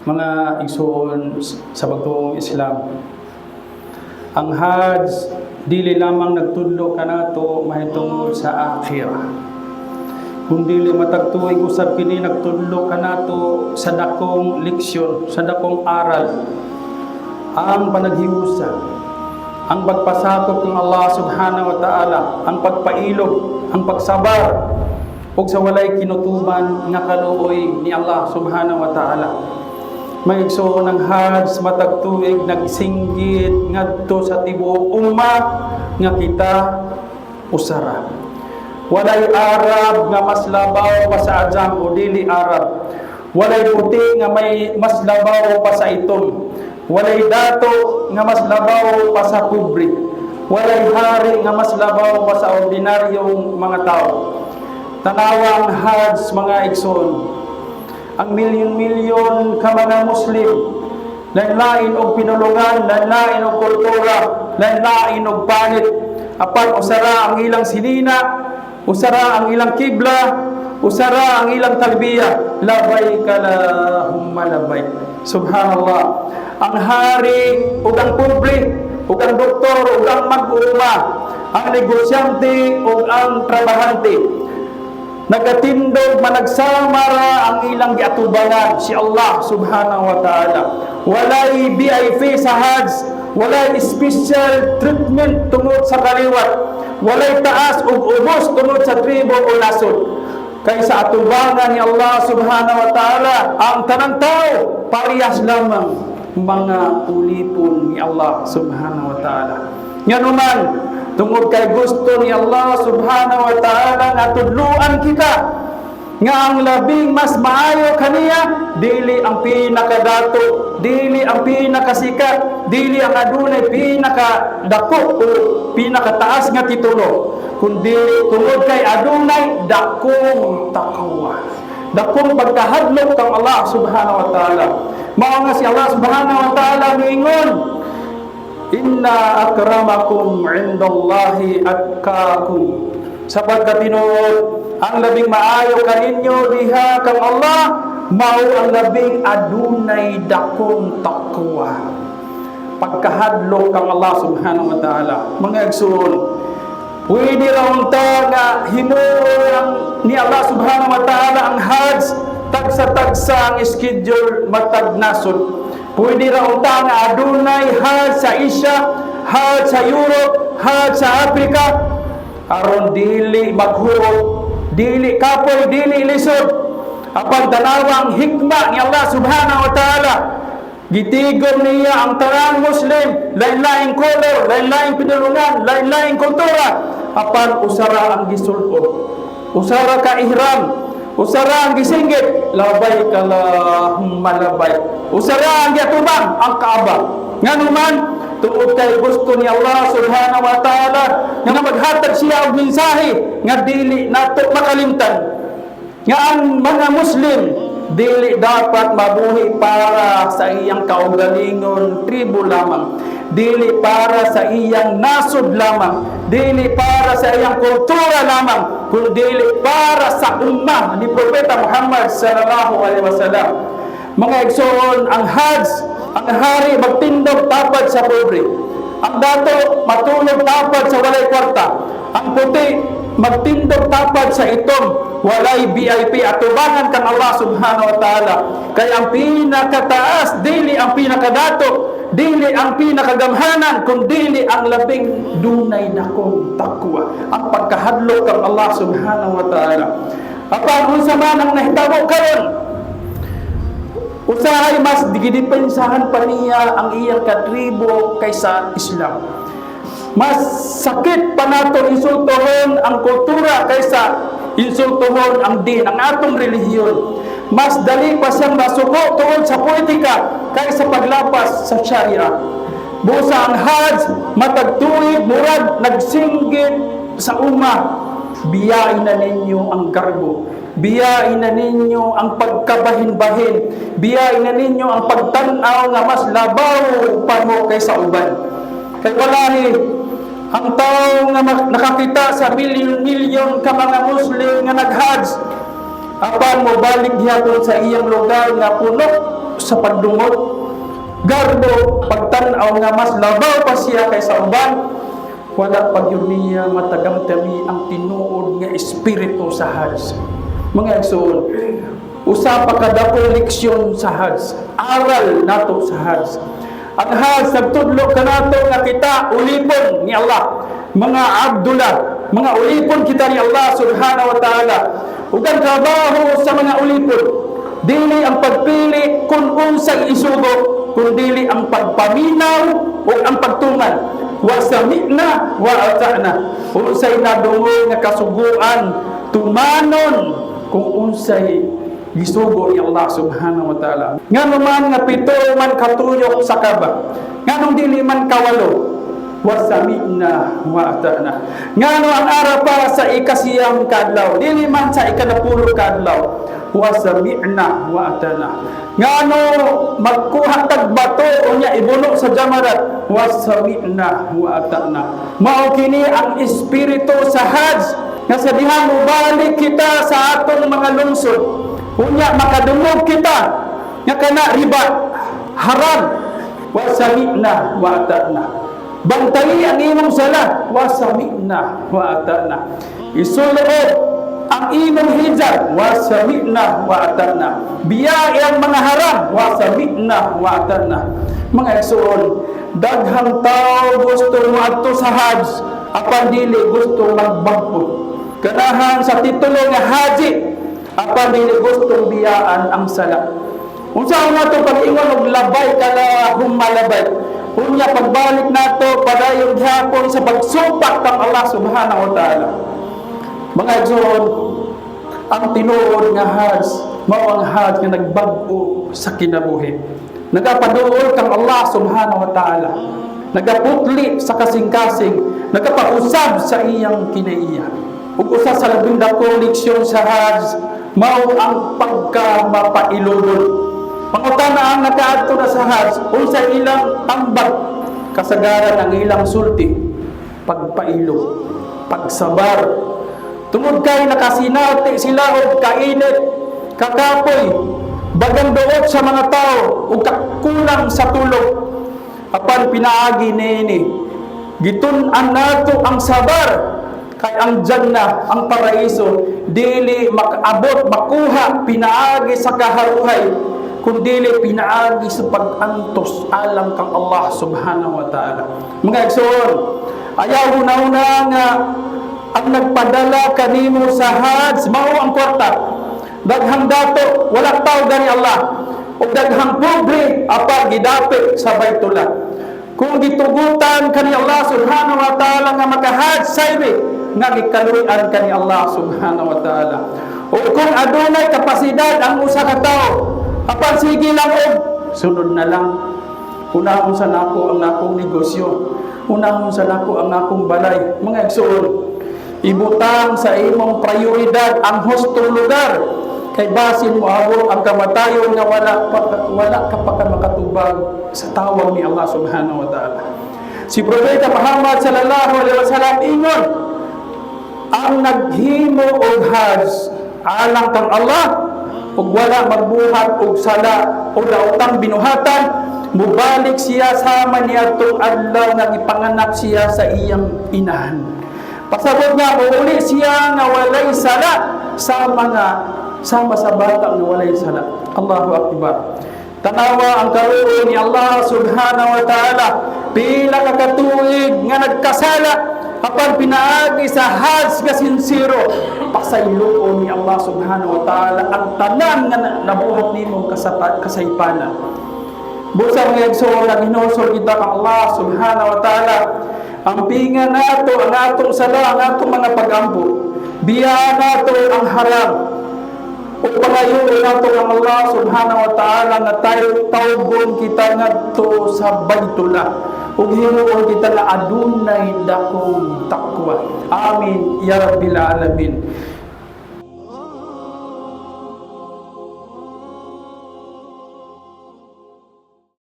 Mga igsoon sa bagtong Islam, ang Hajj dili lamang nagtudlo kanato mahitungod sa akhirah, kundi matagtuig usab kini nagtudlo kanato sa dakong leksyon, sa dakong aral, ang panaghiusa, ang pagpasakop ng Allah subhanahu wa ta'ala, ang pagpailog, ang pagsabar ug sa walay kinutuban nga kaluoy ni Allah subhanahu wa ta'ala. May igsoon ng Hajj matag tuig nagsinggit ngadto sa tibuok ummah nga kita usara. Walay Arab nga mas labaw pa sa Ajam o dili Arab. Walay puti nga may mas labaw pa sa itom. Walay dato nga mas labaw pa sa pobre. Walay hari nga mas labaw pa sa ordinaryong mga tao. Tanawang Hajj mga igsoon, ang milyon-milyon ka mga Muslim, lain-lain og pinulungan, lain-lain og kultura, lain-lain og panit, apan usara ang ilang sinina, usara ang ilang kibla, usara ang ilang talbiya, labay kalahumma labay. Subhanallah. Ang hari ug ang pobre, ug ang doktor ug ang mag-uuma, ang negosyante ug ang trabahante, nagatindog managsamara ang ilang giatubangan si Allah subhanahu wa ta'ala. Walay VIP sa Hajj, walay special treatment tungod sa kaliwat, walay taas ug ubos tungod sa tribo o nasod. Kay sa atubangan ni Allah subhanahu wa ta'ala, ang tanang tao parehas lamang mga ulipon ni Allah subhanahu wa ta'ala. Nga naman, tungod kay gusto ni Allah subhanahu wa ta'ala nga tudluan kita nga ang labing mas maayo kaniya, dili ang pinakadato, dili ang pinakasikat, dili ang adunay pinakadako o pinakataas nga titulo, kundi tungod kay adunay dakong taqwa, dakong pagkahadlok kang Allah subhanahu wa ta'ala. Mao nga si Allah subhanahu wa ta'ala miingon, inna akramakum indallahi atqakum, sapagkat tinuod ang labing maayo kaninyo diha kang Allah mao ang labing adunay dakong taqwa, pagkahadlok kang Allah subhanahu wa ta'ala. Mga igsoon, pwede ra unta nga himuon ni Allah subhanahu wa ta'ala ang Hajj tagsa-tagsa ang schedule matag nasod. Pwede ra unta nga adunay Hajj sa Asia, Hajj sa Europe, Hajj sa Africa, aron dili maghurot, dili kapoy, dili lisod, apan tanawang hikma ni Allah subhanahu wa ta'ala. Gitigom niya ang tanang Muslim, lain-laing color, lain-laing pinulungan, lain-laing kultura, apan usara ang gisulod, usara ka ihram, usara ang gisinggit, labay kalahumma labay, usara ang giatubang ang Kaaba. Nga naman, tungod kay gusto ni Allah subhanahu wa ta'ala nga maghatag siya og mensahe nga dili nato makalimtan, nga ang mga Muslim dili dapat mabuhi para sa iyang kaugalingon tribo lamang, dili para sa iyang nasod lamang, dili para sa iyang kultura lamang, kundi para sa ummah ni Propeta Muhammad sallallahu alaihi wasallam. Mga igsoon, ang Hajj, ang hari magtindog tapad sa pobre, ang dato matulog tapad sa walay kwarta, ang puti magtindog tapad sa itom, walay VIP atubangan kang Allah subhanahu wa ta'ala. Kaya ang pinakataas dili ang pinakadato, dili ang pinakagamhanan, kundi ang labing dunay dakong takwa, ang pagkahadlok kang Allah subhanahu wa ta'ala. Apan unsa man ang nahitabo karon, usahay mas digidepensahan pa niya ang iyang katribo kaysa Islam. Mas sakit pa nato insultohon ang kultura kaysa insultohon ang din, ang atong relihiyon. Mas dali pa siyang masuko tungod sa politika kaysa paglapas sa Sharia. Busa ang Hajj matagtuig murag nagsinggit sa ummah. Biyain na ninyo ang garbo, biyain na ninyo ang pagkabahin-bahin, biyain na ninyo ang pagtanaw nga mas labaw pa mo kaysa uban. Kay walahi, ang tao nga nakakita sa milyon-milyon ka mga Muslim nga nag-Hajj, apan mo balik gihapon sa iyang lugar nga puno sa pagdungog, garbo pagtan-aw nga mas labaw pa siya kaysa uban, wala pag yun niya matagamtami ang tinuod nga espiritu sa Hajj. Mga igsoon, usa pa kada po leksyon sa Hajj, aral nato sa Hajj. Ang Hajj nagtudlo kanato nga kita ulipon ni Allah, mga Abdullah, mga ulipon kita ni Allah subhanahu wa ta'ala. Ug ang trabaho sa mga ulipon, dili ang pagpili kung unsay isugo, kundi ang pagpaminaw o ang pagtungan. Wa sami'na wa ata'na. Unsay nadungog nga kasuguan, tumanon kung unsay gisugo ni Allah subhanahu wa ta'ala. Nga naman nga pito man katuyok sa kaba, nga nung dili man kawalo, wasami'na wa ata'na. Nga no ang ara pa sa ikasiyam kadlaw, dili man sa ikanapulo kadlaw, wasami'na wa ata'na. Nga no magkuha tag bato unya ibuno sa jamarat, wasami'na wa ata'na. Mao kini ang espiritu sa Hajj, nga sa diha mobalik kita sa atong mga lungsod, unya makadungog kita nga kana riba, haram, wasami'na wa ata'na. Bantayi ang imong sala, wasami'na wa ata'na. Isulod ang imong hijab, wasami'na wa ata'na. Biyai ang mga haram, wasami'na wa ata'na. Mga igsoon, daghang tao gusto mo adto sa Hajj, apan dili gusto magbagpo. Ganahan sa titulo nga haji, apan dili gusto biyaan ang sala. Unsa nga to pag-ingon og labay kala humalabay, unya pagbalik nato padayon gihapon sa pagsumpak kang Allah subhanahu wa ta'ala. Mga igsoon, ang tinuod nga Hajj mao ang Hajj nga nagbag-o sa kinabuhi. Nagapaduol kang Allah subhanahu wa ta'ala, nagaputli sa kasing-kasing, nagapausab sa iyang kinaiya. Ug usa sa labing dakong leksyon sa Hajj mao ang pagkamapailugon. Pangutana ang nakaadto na sa Hajj, unsa ilang tambag, kasagaran ang ilang sulti, pagpailo, pagsabar. Tungod kay nakasinati sila og kainit, kakapoy, bagang duot sa mga tao ug kakulang sa tulog. Apan pinaagi niini, gitun-an nato ang sabar, kay ang Jannah, ang paraiso, dili makaabot makuha pinaagi sa kaharuhay, kundili pinaagi sa pag-antos alang kang Allah subhanahu wa ta'ala. Mga igsoon, ayaw una-una nga ang nagpadala kanimo sa Hajj mao ang kwarta. Daghang dato wala taw gani Allah, o daghang pobre apag gidapit sa Baitullah. Kung gitugutan kani Allah subhanahu wa ta'ala nga maka-Hajj sayri nga gikaluyan kani Allah subhanahu wa ta'ala. O kung adunay kapasidad ang usa ka tawo, apan sige lang og sunod na lang. Unahon sa nako ang akong negosyo, unahon sa nako ang akong balay. Mga igsoon, ibutang sa imong prioridad ang hustong lugar, kay basin mo abot ang kamatayon nga wala ka pa makatubag sa tawag ni Allah subhanahu wa ta'ala. Si Propeta Muhammad sallallahu alaihi wasallam ingon, ang naghimo og Hajj alang kang Allah ug wala magbuhat og sala o daotang binuhatan, mubalik siya sama niya tong adlaw nga gipanganak siya sa iyang inahan. Pasabot nga uli siya nga walay sala sama sa bata nga walay sala. Allahu Akbar. Tanawa ang karuon ni Allah subhanahu wa ta'ala, pila ka katuig nga nagkasala, apan pinaagi sa Hajj nga sincero, pasayloon ni Allah subhanahu wa ta'ala ang tanan nga nabuhat nimong kasaypanan. Busa nga igsoon na ginosol kita kang Allah subhanahu wa ta'ala, ang pinga nato ang atong sala, ang atong mga pagampo, biya nato ang haram, o pangayon nato ang Allah subhanahu wa ta'ala nga tayo tawgon kita ngadto sa Baitullah. Ug himuon kita na adunay dakong takwa. Amin ya rabbil alamin.